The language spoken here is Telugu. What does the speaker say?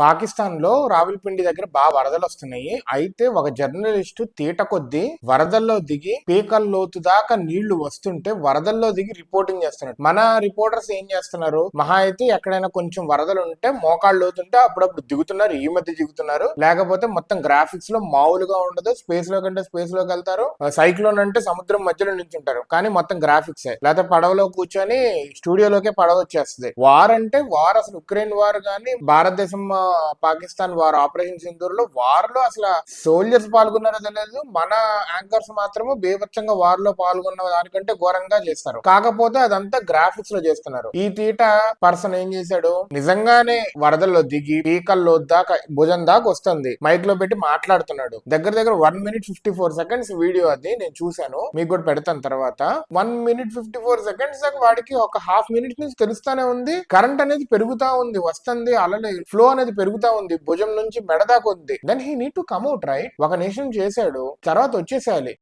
పాకిస్తాన్ లో రావిల్పిండి దగ్గర బాగా వరదలు వస్తున్నాయి. అయితే ఒక జర్నలిస్ట్ తీట కొద్దీ వరదల్లో దిగి పీకల లోతు దాకా నీళ్లు వస్తుంటే వరదల్లో దిగి రిపోర్టింగ్ చేస్తున్నాడు. మన రిపోర్టర్స్ ఏం చేస్తున్నారు, మహా అయితే ఎక్కడైనా కొంచెం వరదలు ఉంటే మోకాళ్ళు లోతుంటే అప్పుడప్పుడు దిగుతున్నారు, ఈ మధ్య దిగుతున్నారు. లేకపోతే మొత్తం గ్రాఫిక్స్ లో మామూలుగా ఉండదు, స్పేస్ లో కంటే స్పేస్ లోకి వెళ్తారు, సైక్లోన్ అంటే సముద్రం మధ్యలో నించుంటారు, కానీ మొత్తం గ్రాఫిక్స్. లేకపోతే పడవలో కూర్చొని స్టూడియోలోకే పడవ వచ్చేస్తుంది. వార్ అంటే వార్, అసలు ఉక్రెయిన్ వార్ కానీ భారతదేశం పాకిస్తాన్ వార్, ఆపరేషన్ సింధూర్ లో వార్ లో అసలు సోల్జర్స్ పాల్గొన్నారో తెలియదు. మన యాంకర్స్ మాత్రము బీభత్సంగా వార్ లో పాల్గొన్న దానికంటే ఘోరంగా చేస్తారు. కాకపోతే అదంతా గ్రాఫిక్స్ లో చేస్తున్నారు. ఈ తీట పర్సన్ ఏం చేశాడు, నిజంగానే వరదల్లో దిగి పీకల్లో దాకా భుజం దాకా వస్తుంది, మైక్ లో పెట్టి మాట్లాడుతున్నాడు. దగ్గర దగ్గర 1 minute 54 seconds వీడియో, అది నేను చూశాను, మీకు కూడా పెడతాను తర్వాత. 1 minute 54 seconds దాకా వాడికి ఒక హాఫ్ మినిట్ నుంచి తెలుస్తానే ఉంది కరెంట్ అనేది పెరుగుతా ఉంది, వస్తుంది, అలలే ఫ్లో అనేది పెరుగుతా ఉంది, భుజం నుంచి మెడ దాకా ఉంది. Then he need to come out, right? ఒక నిమిషం చేశాడు, తర్వాత వచ్చేసేయాలి.